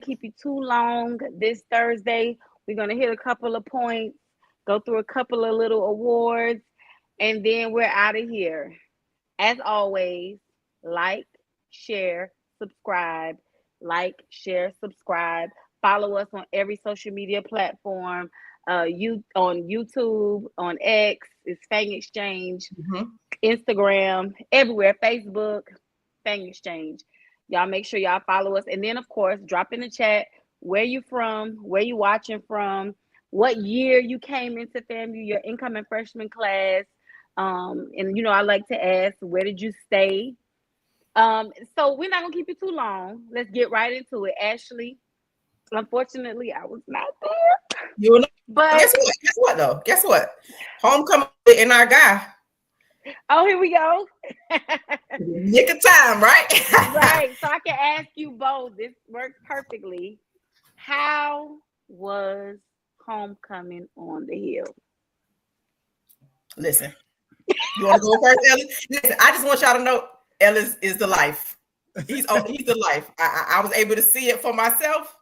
keep you too long this Thursday. We're gonna hit a couple of points, go through a couple of little awards, and then we're out of here. As always, like, share, subscribe, like, share, subscribe. Follow us on every social media platform. You on YouTube, on X, it's Fang Exchange, Instagram, everywhere, Facebook, Fang Exchange. Y'all make sure y'all follow us. And then of course, drop in the chat where you from, where you watching from, what year you came into FAMU, your incoming freshman class. And I like to ask, where did you stay? So we're not gonna keep you too long. Let's get right into it. Ashley, unfortunately, I was not there. You know, but guess what? Guess what though? Guess what? Homecoming and our guy. Oh, here we go. Nick of time, right? Right. So I can ask you both. This works perfectly. How was homecoming on the hill? Listen, you want to go first, Ellis? Listen, I just want y'all to know Ellis is the life. He's the life. I was able to see it for myself.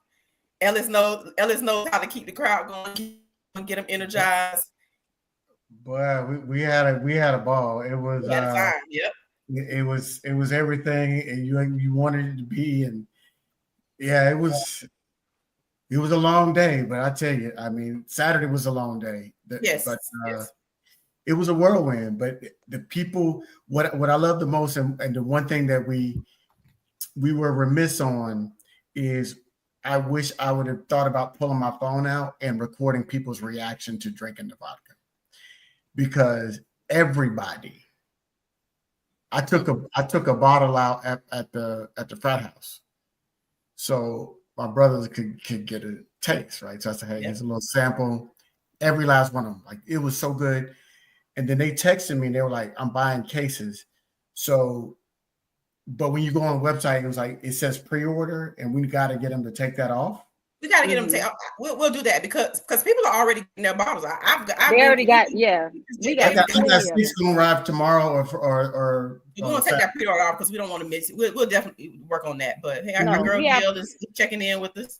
Ellis knows how to keep the crowd going, get them energized. Boy, we had a ball. It was Yep. It was everything and you wanted it to be, and yeah, it was a long day, but I tell you, I mean, Saturday was a long day. Yes. It was a whirlwind. But the people, what I love the most, and the one thing that we were remiss on is I wish I would have thought about pulling my phone out and recording people's reaction to drinking the vodka. Because everybody, I took a bottle out at the frat house, so my brothers could get a taste, right? So I said, hey, here's a little sample. Every last one of them, like, it was so good. And then they texted me and they were like, I'm buying cases. So, but when you go on the website, it was like, it says pre-order, and we got to get them to take that off. We got to get them to take. We'll do that because people are already getting their bottles. They already got. Yeah, we got 6 gonna arrive tomorrow, or we're gonna take that pre-order off because we don't want to miss it. We'll definitely work on that. But hey, our girl Gail is checking in with us.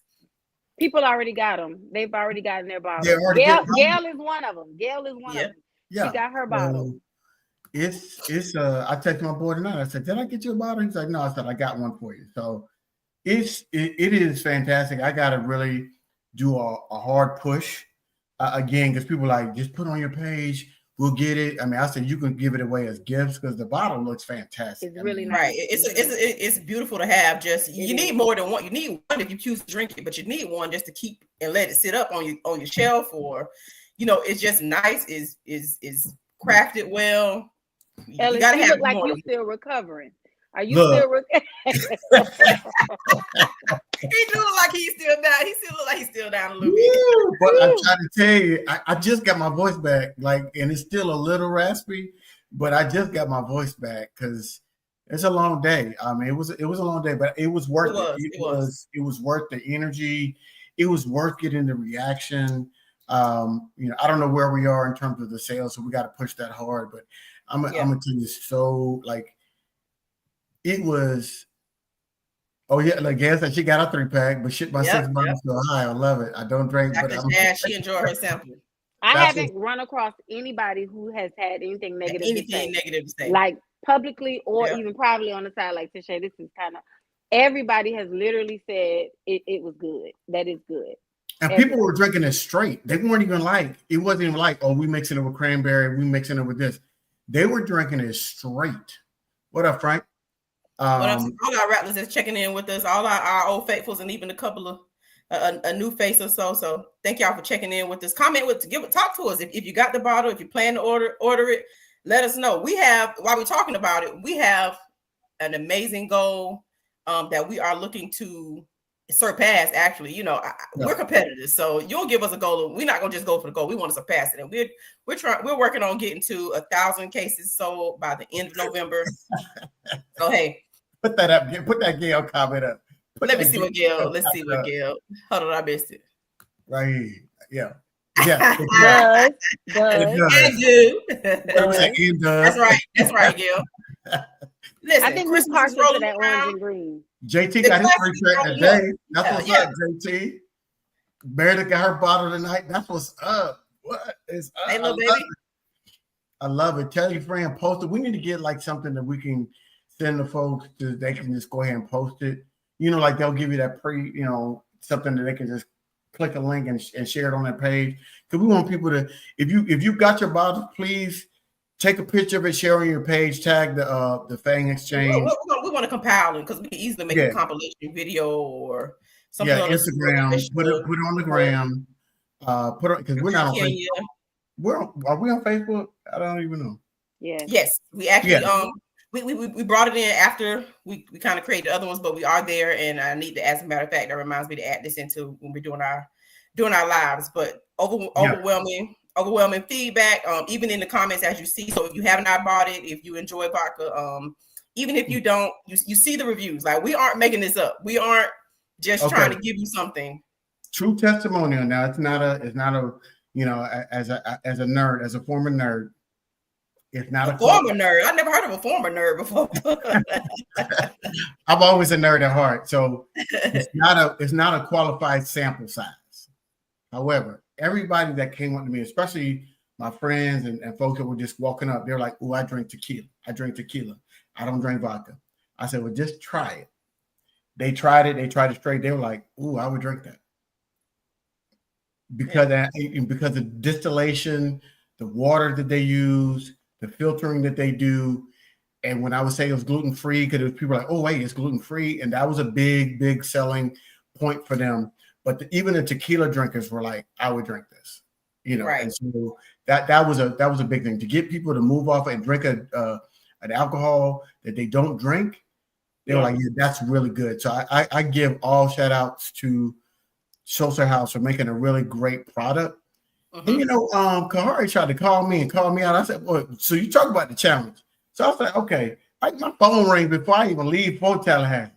People already got them. They've already gotten their bottles. Gail is one of them. Gail is one of them. Yeah. She got her bottle. It's I texted my boy tonight. I said, did I get you a bottle? He's like, no. I said, I got one for you. So it is fantastic. I got to really do a hard push again, because people are like, just put on your page, we'll get it. I mean, I said you can give it away as gifts because the bottle looks fantastic. It's really nice. Right. It's beautiful to have. Just you need more than one. You need one if you choose to drink it, but you need one just to keep and let it sit up on your shelf, or it's just nice. Is crafted well. Ellis, you look like you're still recovering. Are you still recovering? He do look like he's still down. He still look like he's still down a little bit. But I'm trying to tell you, I just got my voice back. And it's still a little raspy, but I just got my voice back because it's a long day. I mean, it was a long day, but it was worth it. It was worth the energy. It was worth getting the reaction. I don't know where we are in terms of the sales, so we got to push that hard. But I'm gonna tell you, so it was. Oh yeah, like Gail said, she got a 3-pack, but shit, my 6 months so high. I love it. I don't drink, but she enjoyed her sample. I haven't run across anybody who has had anything negative to say, like publicly or even privately on the side. Like, Tisha, this is kind of, everybody has literally said it was good. That is good. And people were drinking it straight. They weren't even it wasn't even like, oh, we mixing it with cranberry, we mixing it with this. They were drinking it straight. What up, Frank? All our rattlers that's checking in with us, all our old faithfuls, and even a couple of a new face or so. So thank y'all for checking in with us. Talk to us if you got the bottle, if you plan to order it, let us know. We have, while we're talking about it, we have an amazing goal that we are looking to surpass. Actually, we're competitors, so you'll give us a goal. We're not gonna just go for the goal. We want to surpass it, and we're working on getting to 1,000 cases sold by the end of November. So hey, put that up. Put that Gail comment up. Let's see what Gail. Hold on, I missed it. Right here. Yeah. Does. That's right, Gail. Listen, I think we're partial to that orange and green. JT got his free track today. That's what's up, JT. Meredith got her bottle tonight. That's what's up. What is up? Hey, little baby. I love it. Tell your friend, post it. We need to get like something that we can send the folks to. They can just go ahead and post it. You know, like they'll give you that something that they can just click a link and share it on their page. Because we want people to, if you got your bottle, please take a picture of it, share on your page, tag the Fang Exchange. We want to compile it because we can easily make a compilation video or something on Instagram. Put it on the gram. Put it because we're not on Facebook. Are we on Facebook? I don't even know. Yes, we actually we brought it in after we kind of created the other ones, but we are there, and I need to, as a matter of fact, that reminds me to add this into when we're doing our lives. But overwhelming feedback, even in the comments as you see. So if you have not bought it, if you enjoy vodka, even if you don't, you see the reviews. Like, we aren't making this up. We aren't just trying to give you something. True testimonial. Now it's not a as a nerd, as a former nerd. It's not a former nerd. I never heard of a former nerd before. I'm always a nerd at heart, so it's not a qualified sample size. However, everybody that came up to me, especially my friends and folks that were just walking up, they're like, "Oh, I drink tequila. I drink tequila. I don't drink vodka." I said, "Well, just try it." They tried it. They tried it straight. They were like, "Ooh, I would drink that." Because the distillation, the water that they use, the filtering that they do. And when I would say it was gluten-free, because people were like, "Oh, wait, it's gluten-free." And that was a big selling point for them. But even the tequila drinkers were like, "I would drink this," Right. And so that was a big thing to get people to move off and drink an alcohol that they don't drink. They were like, "Yeah, that's really good." So I give all shout outs to Schulzer House for making a really great product. And Kahari tried to call me out. I said, "Well, so you talk about the challenge." So I was like, "Okay." My phone rang before I even leave for Tallahassee.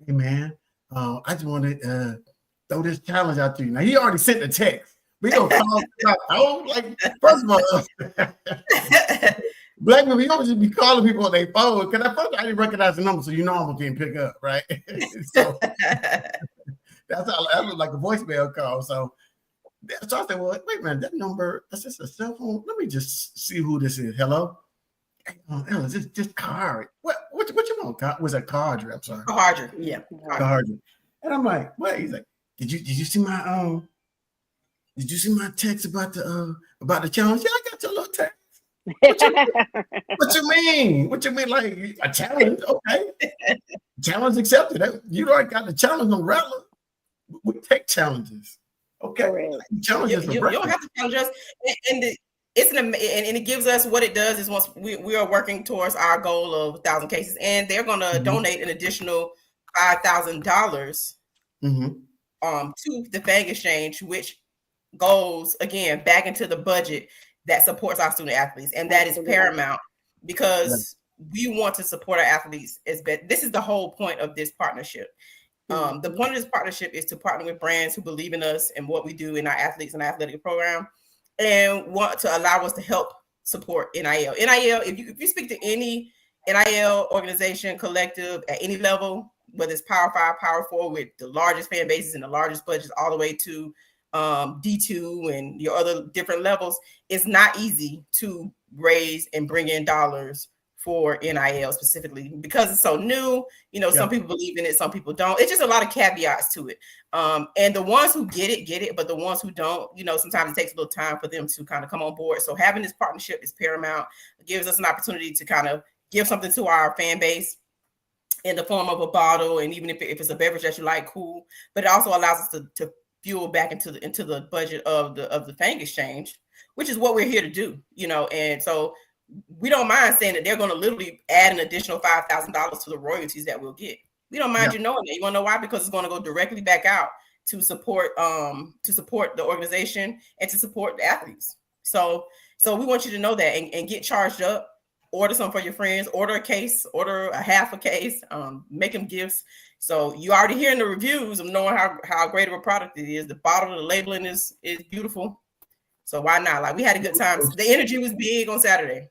"Hey man, I just want to throw this challenge out to you." Now he already sent the text. We gonna call like, first of all, black people, you don't just be calling people on their phone, because at first I didn't recognize the number, so I'm gonna can't pick up, right? So that was like a voicemail call. So I said, "Well, wait a minute, that number, that's just a cell phone. Let me just see who this is. Hello?" Ellis, it's just Card. What you want? Was it Cardry? I'm sorry. Cardry, yeah. Cardry. And I'm like, "What?" He's like, Did you see my text about the challenge?" "Yeah, I got your little text." What you mean? What you mean? Like a challenge? Okay. Challenge accepted. You already got the challenge on Rattler. We take challenges. Okay. Challenges you don't have to challenge us. And it gives us, what it does is, once we are working towards our goal of 1,000 cases, and they're going to donate an additional $5,000 to the Fang Exchange, which goes again back into the budget that supports our student athletes, and that is paramount, because we want to support our athletes. This is the whole point of this partnership. The point of this partnership is to partner with brands who believe in us and what we do in our athletes and our athletic program, and want to allow us to help support NIL. If you speak to any NIL organization, collective at any level, whether it's Power 5, Power 4, with the largest fan bases and the largest budgets, all the way to D2 and your other different levels, it's not easy to raise and bring in dollars for NIL specifically, because it's so new. Some people believe in it, some people don't. It's just a lot of caveats to it. And the ones who get it, but the ones who don't, sometimes it takes a little time for them to kind of come on board. So having this partnership is paramount. It gives us an opportunity to kind of give something to our fan base in the form of a bottle, and even if it's a beverage that you like, cool. But it also allows us to fuel back into the budget of the Fang Exchange, which is what we're here to do, and so we don't mind saying that they're going to literally add an additional $5,000 to the royalties that we'll get. We don't mind you knowing that. You want to know why? Because it's going to go directly back out to support the organization and to support the athletes. So we want you to know that, and get charged up. Order some for your friends. Order a case. Order a half a case. Make them gifts. So you already hearing the reviews of knowing how great of a product it is. The bottle, the labeling is beautiful. So why not? Like, we had a good time. The energy was big on Saturday.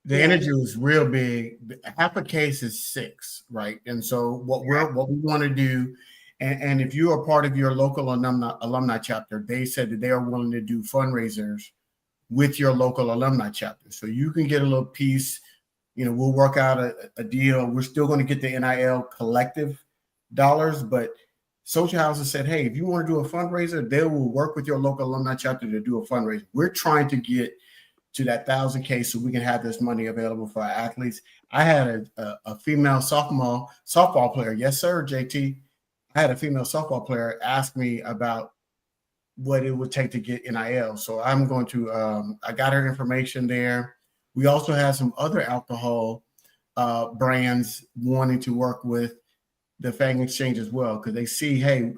The energy was real big. Half a case is 6, right? And so what we want to do, and if you are part of your local alumni chapter, they said that they are willing to do fundraisers with your local alumni chapter. So you can get a little piece. We'll work out a deal. We're still going to get the NIL collective dollars, but social houses said, hey, if you want to do a fundraiser, they will work with your local alumni chapter to do a fundraiser. We're trying to get to that 1,000K so we can have this money available for our athletes. I had a female softball player. Yes, sir, JT. I had a female softball player ask me about what it would take to get NIL. So I'm going to, I got her information there. We also have some other alcohol brands wanting to work with the Fang Exchange as well, because they see, hey,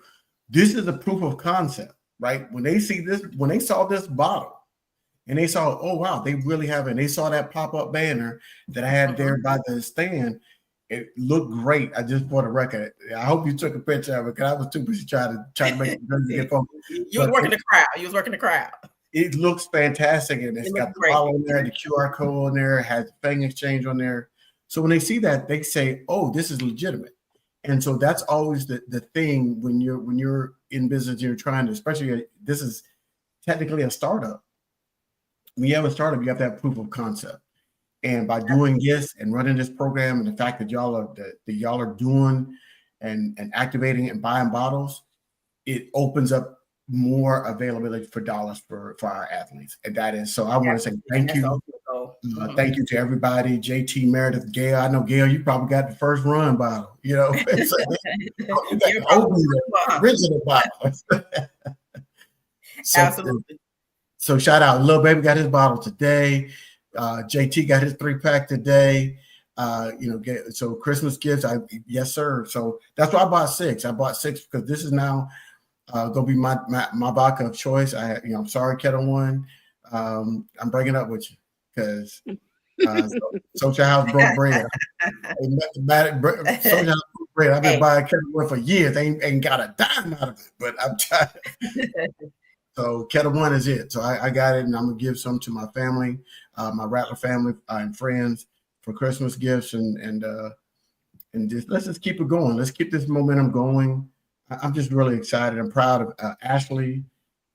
this is a proof of concept, right? When they see this, when they saw this bottle, and they saw, oh, wow, they really have it. And they saw that pop-up banner that I had there by the stand. It looked great. I just bought a record. I hope you took a picture of it, because I was too busy trying to make it get focused. You was working the crowd. You was working the crowd. It looks fantastic. And it's got the bottle on there, the QR code on there, it has the Fang Exchange on there. So when they see that, they say, oh, this is legitimate. And so that's always the thing when you're in business, you're trying to, especially this is technically a startup. When you have a startup, you have to have proof of concept. And by doing this and running this program, and the fact that y'all are doing and activating and buying bottles, it opens up more availability for dollars for our athletes. And that is, so I want to say thank you. Thank you to everybody. JT, Meredith, Gail. I know, Gail, you probably got the first run bottle, you got the original bottle. Absolutely. So shout out, Lil Baby got his bottle today. JT got his 3-pack today. So Christmas gifts, yes sir. So that's why I bought 6. I bought 6 because this is now gonna be my vodka of choice. I'm sorry, Kettle One. I'm breaking up with you because Social House broke bread. Social House broke bread. I've been buying Kettle One for years. Ain't got a dime out of it, but I'm trying. So Kettle One is it. So I got it, and I'm gonna give some to my family, my Rattler family and friends for Christmas gifts, and just let's just keep it going. Let's keep this momentum going. I'm just really excited. I'm proud of Ashley,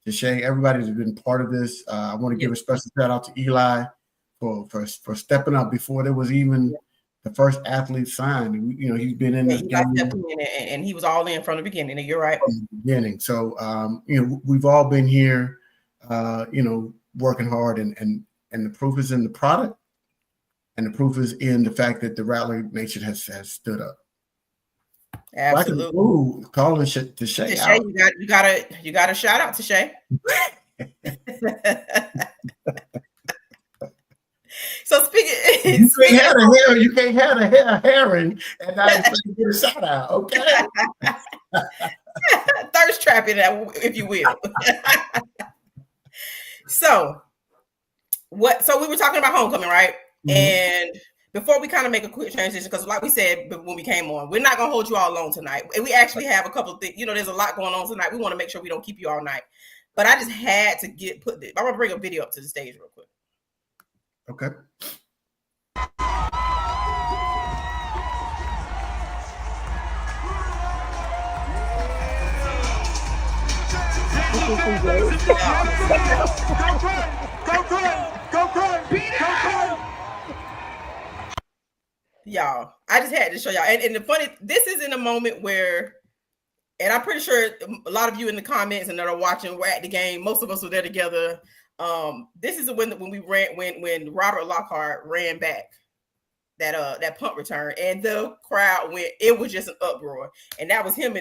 Deshay, everybody who's been part of this. I want to give a special shout out to Eli for stepping up before there was even the first athlete signed. He's been in this game, and he was all in from the beginning. You're right. From the beginning. So we've all been here, working hard, and the proof is in the product, and the proof is in the fact that the Rattler Nation has stood up. Absolutely. Calling shit to Shay. You got a shout out to Shay. So speaking, you can't have a herring and not get a shout out, okay? Thirst trapping, if you will. So we were talking about homecoming, right? Mm-hmm. And before we kind of make a quick transition, because like we said when we came on, we're not gonna hold you all alone tonight. And we actually have a couple of things. There's a lot going on tonight. We want to make sure we don't keep you all night. But I just had to I'm gonna bring a video up to the stage real quick. Okay. Y'all, I just had to show y'all. And the funny, this is in a moment where, and I'm pretty sure a lot of you in the comments and that are watching were at the game. Most of us were there together. This is when we ran when Robert Lockhart ran back that punt return, and the crowd went. It was just an uproar, and that was him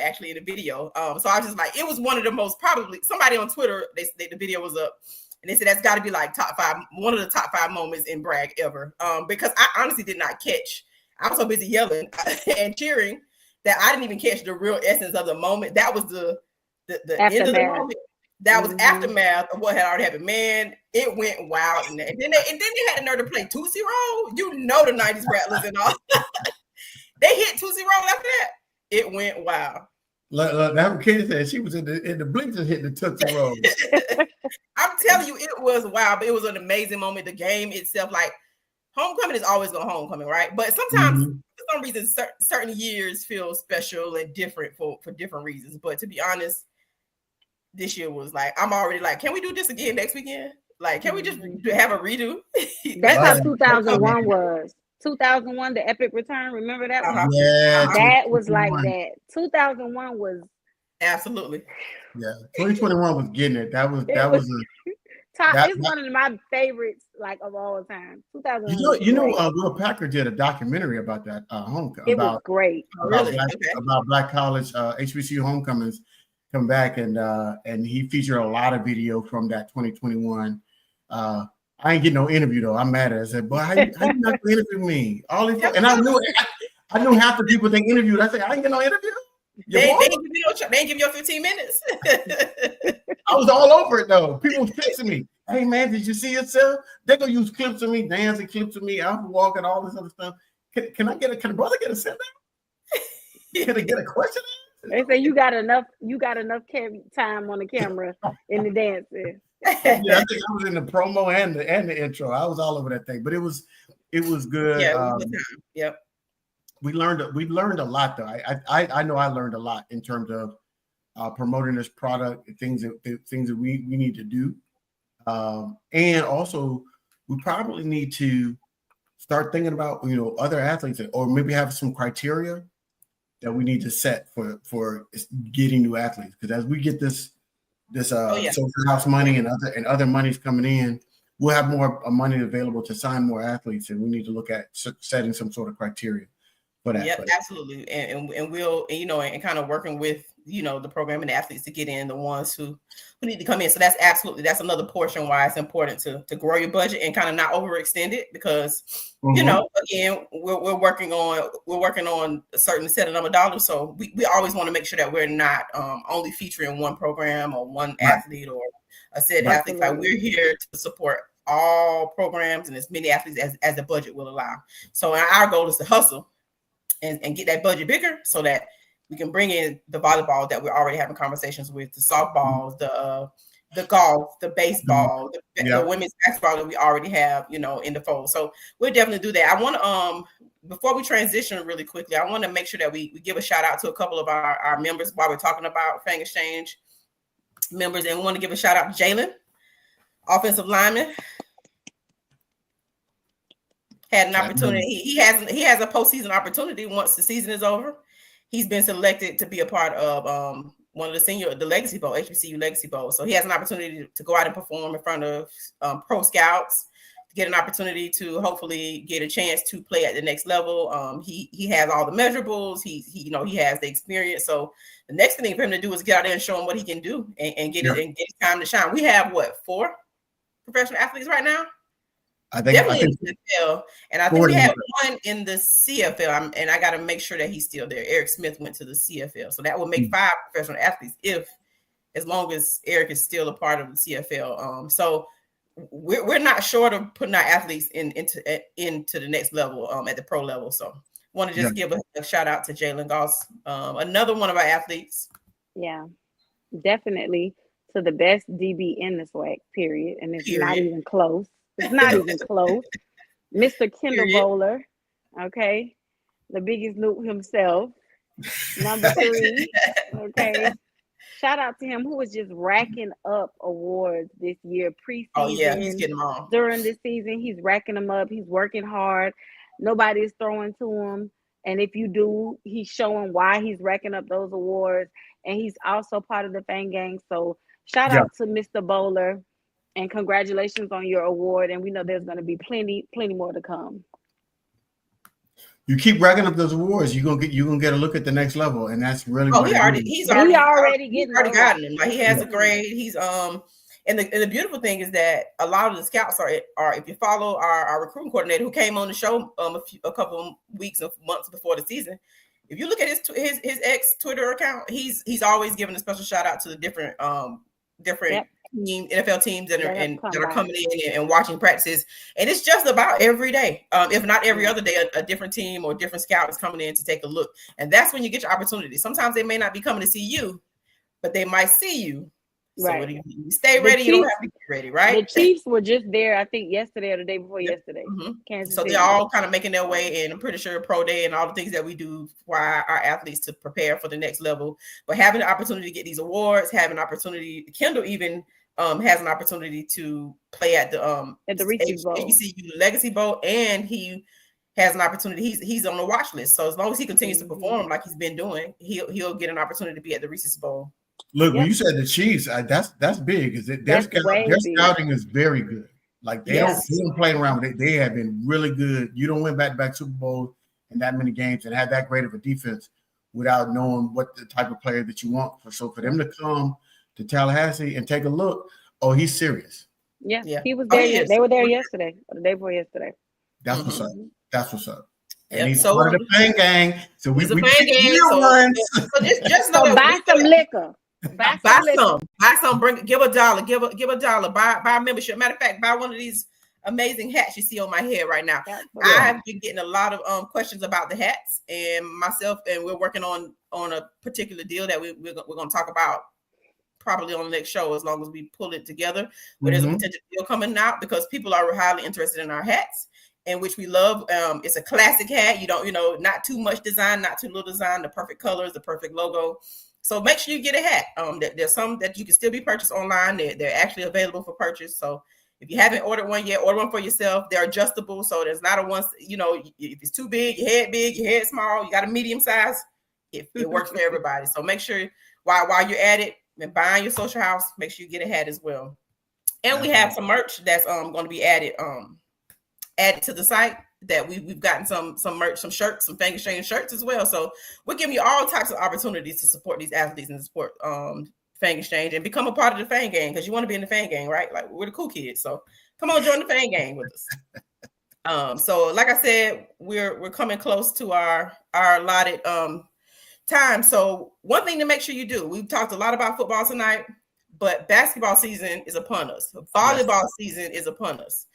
actually in the video. So I was just like, it was one of the most, probably somebody on Twitter, the video was up, and they said that's got to be like one of the top 5 moments in Bragg ever. Because I honestly did not catch. I was so busy yelling and cheering that I didn't even catch the real essence of the moment. That was the end of the moment. That was aftermath of what had already happened. Man, it went wild. And then they had the nerve to play Tootsie Roll. The 90s Rattlers and all. They hit Tootsie Roll after that. It went wild. That kid said she was in the bleachers hitting the Tootsie Roll. I'm telling you, it was wild. But it was an amazing moment. The game itself, like, homecoming is always going homecoming, right? But sometimes for some reason, certain years feel special and different for different reasons. But to be honest, this year was like, I'm already like, can we do this again next weekend? Like, can we just have a redo? That's how 2001 was. 2001, the Epic Return. Remember that one? Yeah, that was like that. 2001 was absolutely. Yeah, 2021 was getting it. That was it's one of my favorites, like, of all time. 2001. You know, Will Packer did a documentary about that homecoming. It was great. About Black college HBCU homecomings come back, and he featured a lot of video from that 2021. I ain't getting no interview though. I'm mad at it. I said, "Boy, how you not gonna interview me?" And I knew half the people they interviewed. I said, "I ain't getting no interview." They didn't give you 15 minutes. I was all over it though. People was texting me, "Hey man, did you see yourself?" They're gonna use clips of me, dancing clips of me, out walking, all this other stuff. Can a brother get a sit down? Can I get a question? They say you got enough time on the camera in the dances. Yeah, I think I was in the promo and the intro. I was all over that thing, but it was good. Yeah, yep. We learned a lot though. I know I learned a lot in terms of promoting this product, things that we need to do, and also we probably need to start thinking about other athletes, or maybe have some criteria that we need to set for getting new athletes, because as we get this social house money and other monies coming in, we'll have more money available to sign more athletes, and we need to look at setting some sort of criteria for that. Yep, absolutely, and we'll and kind of working with the program and the athletes to get in the ones who need to come in. So that's another portion why it's important to grow your budget and kind of not overextend it, because again, we're working on a certain set of number of dollars. So we always want to make sure that we're not only featuring one program or one athlete or a set of athletes. Like, we're here to support all programs and as many athletes as the budget will allow. So our goal is to hustle and get that budget bigger so that we can bring in the volleyball that we're already having conversations with, the softballs, the golf, the baseball, the women's basketball that we already have, in the fold. So we'll definitely do that. I want to, before we transition really quickly, I want to make sure that we give a shout out to a couple of our members while we're talking about Fang Exchange members. And we want to give a shout out to Jalen, offensive lineman. Had an opportunity. He has a postseason opportunity once the season is over. He's been selected to be a part of one of the Legacy Bowl, HBCU Legacy Bowl. So he has an opportunity to go out and perform in front of pro scouts, to get an opportunity to hopefully get a chance to play at the next level. He has all the measurables. He has the experience. So the next thing for him to do is get out there and show him what he can do and get his time to shine. We have 4 professional athletes right now? I think in the NFL, and I think we have one in the CFL, and I got to make sure that he's still there. Eric Smith went to the CFL, so that would make 5 professional athletes as long as Eric is still a part of the CFL. So we're not short of putting our athletes into the next level at the pro level. So want to just give a shout out to Jalen Goss, another one of our athletes. Yeah, definitely to the best DB in the SWAC, period, and it's not even close. It's not even close. Mr. Kendall Bowler, okay, the biggest noob himself, number 3, okay. Shout out to him, who was just racking up awards this year, preseason. Oh yeah, he's getting them all. During the season, he's racking them up. He's working hard. Nobody's throwing to him, and if you do, he's showing why he's racking up those awards. And he's also part of the Fang gang. So shout out to Mr. Bowler. And congratulations on your award. And we know there's going to be plenty more to come. You keep racking up those awards, you're gonna get a look at the next level, and that's really. Oh, he's already gotten them. Like, he has a grade. He's and the beautiful thing is that a lot of the scouts are if you follow our recruiting coordinator who came on the show a couple of weeks or months before the season. If you look at his ex Twitter account, he's always giving a special shout out to the different NFL teams that are coming in and watching practices, and it's just about every day, if not every other day, a different team or different scout is coming in to take a look, and that's when you get your opportunity. Sometimes they may not be coming to see you, but they might see you So Right. when you stay The ready, you don't Chiefs- have to get ready, right? The Chiefs were just there, I think, yesterday or the day before yesterday. Mhm. Kansas So City. they're all kind of making their way, and I'm pretty sure pro day and all the things that we do for our athletes to prepare for the next level. But having the opportunity to get these awards, having an opportunity, Kendall even has an opportunity to play at the Reese's Bowl. HBCU Legacy Bowl, and he has an opportunity. He's on the watch list, so as long as he continues to perform like he's been doing, he'll get an opportunity to be at the Reese's Bowl. Look, when you said the Chiefs, that's big. Is it their scouting is very good. Like they don't play around with it. They have been really good. You don't win back-to-back Super Bowls in that many games and have that great of a defense without knowing what the type of player that you want. So for them to come to Tallahassee and take a look, oh, he's serious. Yeah. He was there. They were there yesterday or the day before yesterday. That's what's up. That's what's up. And he's so part of the Fang gang. So he's a Fang gang. So just know so buy some liquor. Buy some. Give $1. Give $1. Buy a membership. Matter of fact, buy one of these amazing hats you see on my head right now. I've been getting a lot of questions about the hats, and myself, and we're working on a particular deal that we're going to talk about probably on the next show, as long as we pull it together. But there's a potential deal coming out because people are highly interested in our hats, and which we love. It's a classic hat. You don't, not too much design, not too little design, the perfect colors, the perfect logo. So make sure you get a hat. There's some that you can still be purchased online. They're actually available for purchase. So if you haven't ordered one yet, order one for yourself. They're adjustable. So there's not a one, if it's too big, your head small, you got a medium size, it works for everybody. So make sure while you're at it and buying your social house, make sure you get a hat as well. And we have some merch that's going to be added to the site. That we've gotten some merch, some shirts, some Fang Exchange shirts as well. So we're giving you all types of opportunities to support these athletes and support Fang Exchange and become a part of the Fang gang, because you want to be in the Fang gang, right? Like, we're the cool kids. So come on, join the Fang gang with us. So like I said, we're coming close to our allotted time. So one thing to make sure you do, we've talked a lot about football tonight, but basketball season is upon us. Volleyball season is upon us.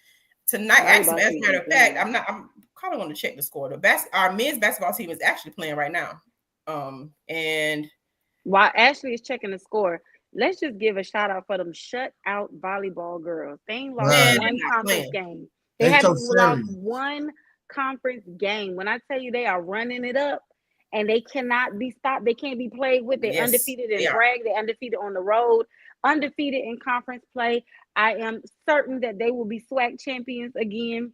Tonight, actually, as a matter of fact, I'm kind of going to check the score. Our men's basketball team is actually playing right now. And while Ashley is checking the score, let's just give a shout out for them shut out volleyball girls. They ain't lost one conference game. They haven't lost one conference game. When I tell you they are running it up and they cannot be stopped, they can't be played with. They're undefeated in drag, they're undefeated on the road, undefeated in conference play. I am certain that they will be SWAC champions again.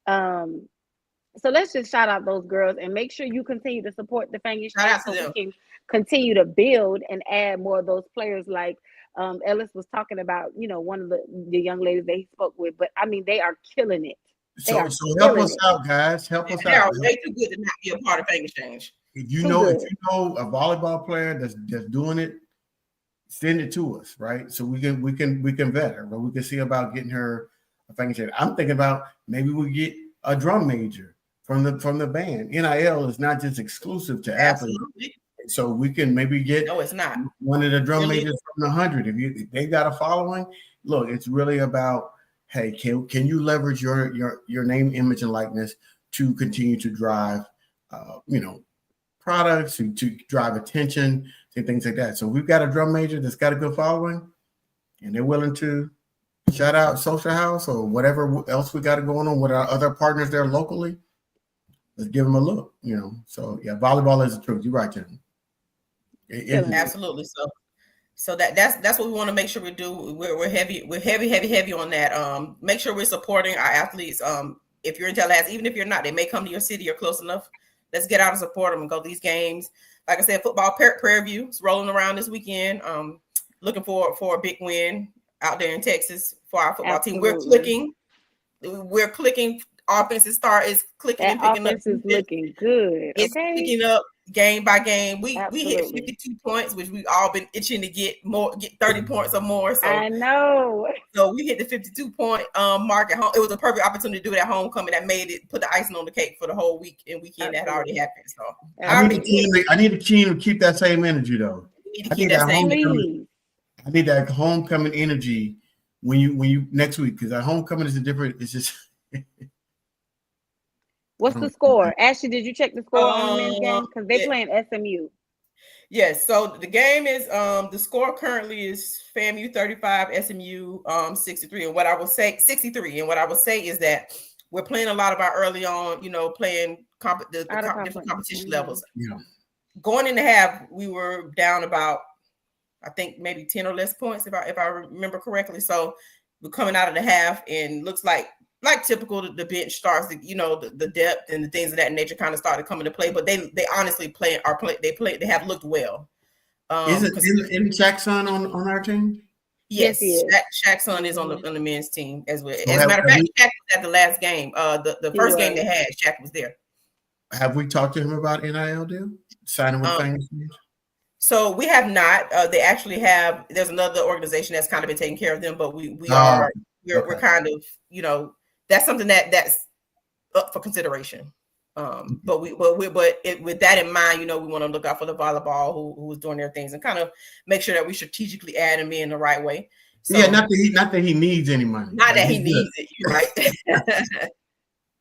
So let's just shout out those girls and make sure you continue to support the Fang Exchange so we can continue to build and add more of those players like Ellis was talking about, one of the young ladies that he spoke with. But I mean, they are killing it. So help us out, guys. Help us out. They are way too good to not be a part of Fang Exchange. If you know a volleyball player that's doing it, send it to us, right? So we can vet her, but we can see about getting her a Fang Exchange. I'm thinking about maybe we get a drum major from the band. NIL is not just exclusive to athletes. So we can maybe get it's not one of the drum majors from the 100. If they got a following, look, it's really about, hey, can you leverage your name, image, and likeness to continue to drive products, to drive attention and things like that. So we've got a drum major that's got a good following, and they're willing to shout out Social House or whatever else we got going on with our other partners there locally. Let's give them a look, So yeah, volleyball is the truth. You're right, Jen. Absolutely. So that's what we want to make sure we do. We're heavy on that. Make sure we're supporting our athletes. If you're in Tallahassee, even if you're not, they may come to your city or close enough. Let's get out and support them and go to these games. Like I said, football Prairie View is rolling around this weekend. Looking for a big win out there in Texas for our football team. We're clicking. Offensive start is clicking and picking up. Offense is looking good. It's picking up game by game. We hit 52 points, which we've all been itching to get 30 points or more. So I know. So we hit the 52 point mark at home. It was a perfect opportunity to do it at homecoming. That put the icing on the cake for the whole week and weekend that already happened. So I need the team to keep that same energy though. I need that homecoming energy when you next week, because that homecoming is different. It's just. What's the score? Ashley, did you check the score on the men's game? Because they're playing SMU. Yes, so the game is the score currently is FAMU 35, SMU 63. And what I will say 63. And what I will say is that we're playing a lot of our early on, playing different competition levels. Yeah. Going into half, we were down about, I think maybe 10 or less points if I remember correctly. So we're coming out of the half and looks like typical, the bench starts, the depth and the things of that nature kind of started coming to play. But they honestly they have looked well. Is Shaq's son on our team? Yes, Shaq's son is on the men's team as well. So as a matter of fact, Shaq was at the last game. The first game they had, Shaq was there. Have we talked to him about NIL deal? Signing with Fang? So we have not. They actually have. There's another organization that's kind of been taking care of them, but we're kind of, that's something that's up for consideration. But with that in mind, we want to look out for the volleyball who's doing their things and kind of make sure that we strategically add them in the right way. So, yeah, not that he needs any money. Not that he needs it, right?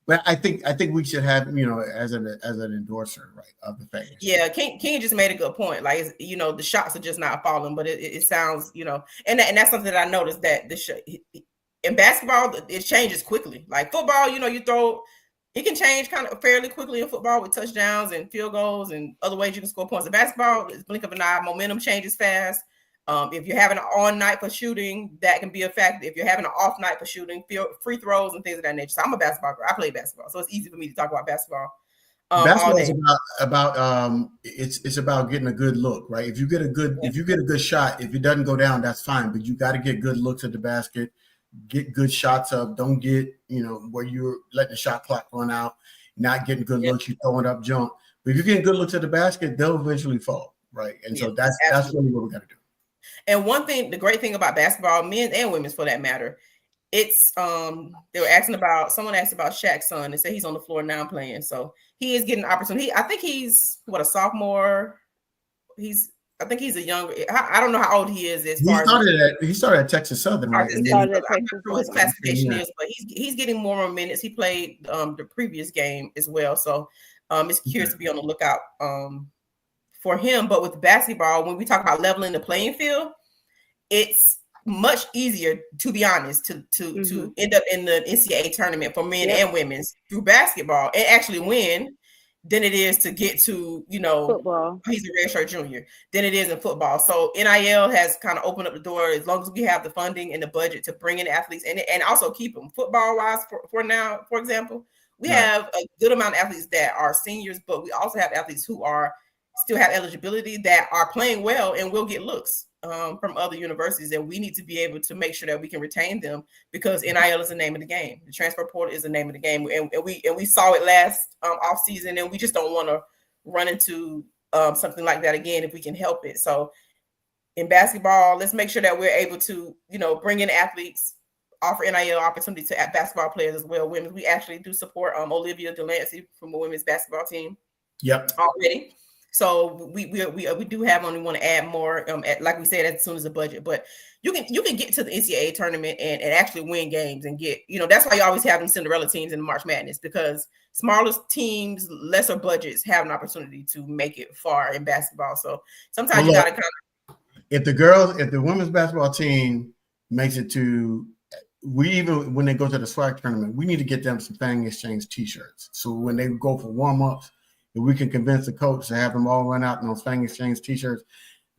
But I think we should have as an endorser, right, of the fans. Yeah, King just made a good point. Like, the shots are just not falling, but it sounds, and that's something that I noticed, that in basketball it changes quickly. Like football, you throw. It can change kind of fairly quickly in football with touchdowns and field goals and other ways you can score points. In basketball, it's blink of an eye. Momentum changes fast. If you're having an on night for shooting, that can be a factor. If you're having an off night for shooting, free throws and things of that nature. So I'm a basketball girl. I play basketball, so it's easy for me to talk about basketball. Basketball is about it's about getting a good look, right? If you get a good shot, if it doesn't go down, that's fine. But you got to get good looks at the basket. Get good shots up. Don't get, where you're letting the shot clock run out, not getting good looks, you throwing up junk. But if you're getting good looks at the basket, they'll eventually fall, right? And so that's really what we got to do. And the great thing about basketball, men and women's for that matter, it's they were asking about, someone asked about Shaq's son and said he's on the floor now playing. So he is getting an opportunity. I think he's a sophomore. I think he's a younger. I don't know how old he is. He started at Texas Southern. Right? His classification is, but he's getting more minutes. He played the previous game as well, so it's curious to be on the lookout for him. But with basketball, when we talk about leveling the playing field, it's much easier, to be honest, to end up in the NCAA tournament for men and women's through basketball and actually win than it is to get to, football. He's a redshirt junior, than it is in football. So NIL has kind of opened up the door, as long as we have the funding and the budget to bring in athletes and also keep them football wise for now. For example, we have a good amount of athletes that are seniors, but we also have athletes who still have eligibility that are playing well and will get looks from other universities, and we need to be able to make sure that we can retain them, because NIL is the name of the game. The transfer portal is the name of the game, and we saw it last off season, and we just don't want to run into something like that again if we can help it. So in basketball, let's make sure that we're able to bring in athletes, offer NIL opportunity to basketball players as well. Women, we actually do support Olivia Delancey from the women's basketball team. Yep, already. So we do have only want to add more, like we said, as soon as the budget. But you can get to the NCAA tournament and actually win games and get, that's why you always have them Cinderella teams in March Madness, because smaller teams, lesser budgets have an opportunity to make it far in basketball. So sometimes you got to kind of. If the women's basketball team makes it to, when they go to the SWAC tournament, we need to get them some Fang Exchange T-shirts. So when they go for warm-ups, if we can convince the coach to have them all run out in those Fang Exchange T-shirts,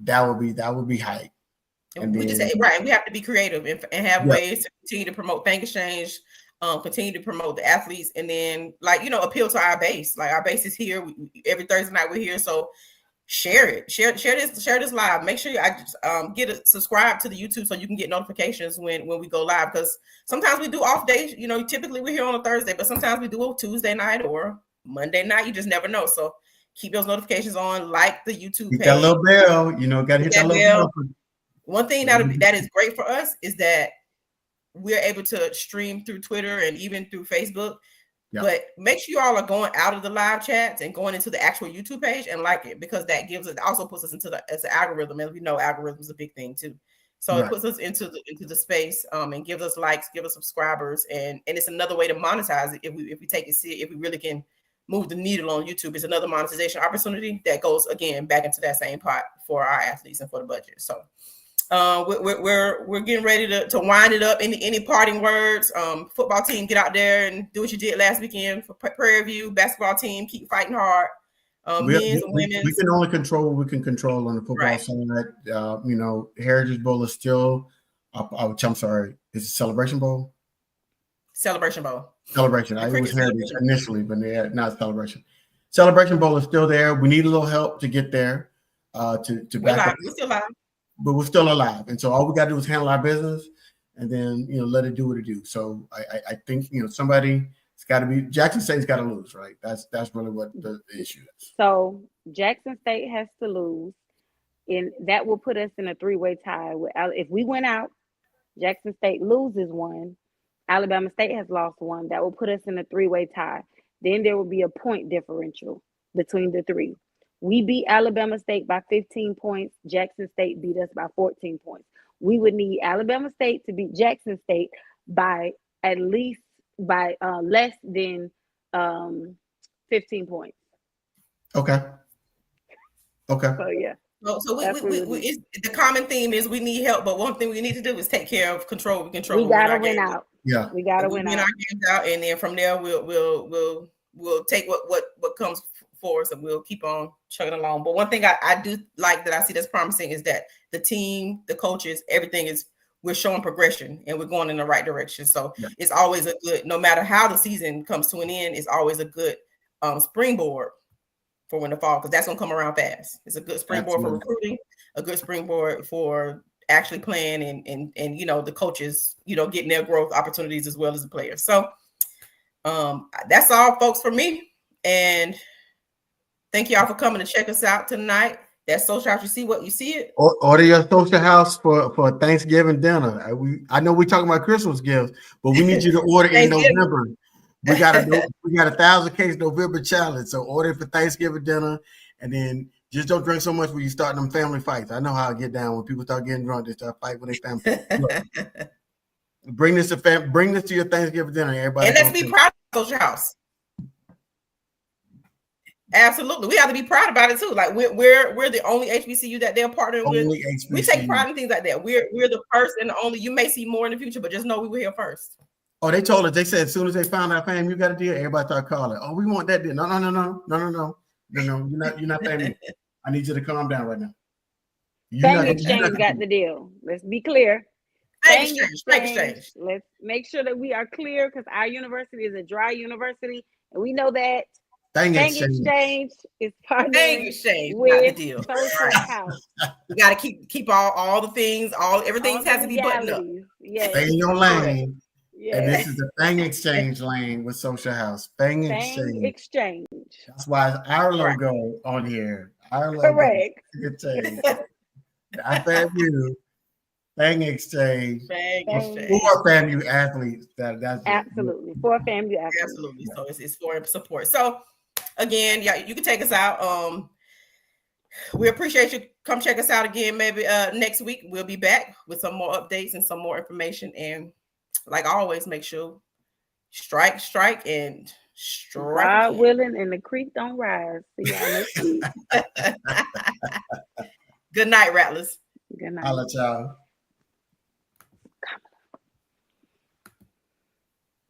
that would be hype. And we have to be creative and have ways to continue to promote Fang Exchange, continue to promote the athletes, and then appeal to our base. Like, our base is here. Every Thursday night we're here, so share it. Share this live. Make sure you subscribe to the YouTube so you can get notifications when we go live, because sometimes we do off days. Typically we're here on a Thursday, but sometimes we do a Tuesday night or Monday night. You just never know. So keep those notifications on, like the YouTube page. Hit that little bell, gotta hit that little bell. One thing that is great for us is that we're able to stream through Twitter and even through Facebook. Yep. But make sure you all are going out of the live chats and going into the actual YouTube page and like it, because that also puts us into as an algorithm. And we know algorithm is a big thing too. So it puts us into the space and gives us likes, give us subscribers, and it's another way to monetize it if we take it serious, if we really can move the needle on YouTube. It's another monetization opportunity that goes again back into that same pot for our athletes and for the budget. So we're getting ready to wind it up. Any parting words? Football team, get out there and do what you did last weekend for Prairie View. Basketball team, keep fighting hard. Men's and women's. We can only control what we can control on the football side. You know, Heritage Bowl is still. I'm sorry. Is it Celebration Bowl? Celebration Bowl. Celebration. I was Heritage initially, but not Celebration. Celebration Bowl is still there. We need a little help to get there. To back up. We're still alive. But we're still alive, and so all we got to do is handle our business, and then let it do what it do. So I think somebody. It's got to be Jackson State's got to lose, right? That's really what the issue is. So Jackson State has to lose, and that will put us in a 3-way tie. If we win out, Jackson State loses one, Alabama State has lost one. That will put us in a 3-way tie. Then there will be a point differential between the three. We beat Alabama State by 15 points. Jackson State beat us by 14 points. We would need Alabama State to beat Jackson State by at least less than 15 points. Okay. So yeah. So we the common theme is we need help, but one thing we need to do is take care of control. We gotta win out. Yeah, we gotta win our games out, and then from there we'll take what comes for us, and we'll keep on chugging along. But one thing I do like that I see that's promising is that the team, the coaches, everything we're showing progression and we're going in the right direction. So it's always a good, no matter how the season comes to an end, it's always a good springboard for when the fall, because that's gonna come around fast. It's a good springboard for recruiting, a good springboard for actually playing and the coaches, getting their growth opportunities as well as the players. So that's all, folks, for me. And thank y'all for coming to check us out tonight. That's Social House. You see what you see it. Order your Social House for Thanksgiving dinner. I know we're talking about Christmas gifts, but we need you to order in November. We got a 1,000-case November challenge. So order for Thanksgiving dinner, and then just don't drink so much when you start them family fights. I know how I get down when people start getting drunk. They start fighting when they family. Bring this to your Thanksgiving dinner, everybody. And let's be proud of Social House. Absolutely, we have to be proud about it too. Like we're the only HBCU that they're partnering with. We take pride in things like that. We're the first and the only. You may see more in the future, but just know we were here first. Oh, they told us. They said as soon as they found out, fam, you got a deal. Everybody started calling. Oh, we want that deal. No. You're not paying me. I need you to calm down right now. Fang Exchange got the deal. Let's be clear. Fang Exchange. Let's make sure that we are clear, because our university is a dry university, and we know that. Fang Exchange is partnering with deal. Social House. We got to keep all the things, everything has to be buttoned up. Yes. Stay in your lane. Yes. And this is the Fang Exchange lane with Social House. Fang Exchange. That's why it's our logo on here. Our logo. Correct. I FAMU. Fang Exchange. For FAMU athletes. That's absolutely. For FAMU athletes. Absolutely. So it's for support. So again, you can take us out. We appreciate you. Come check us out again. Maybe next week we'll be back with some more updates and some more information. And like always, make sure strike, and strike. God willing, and the creek don't rise. See y'all next week. Good night, Rattlers. Good night. I'll let y'all.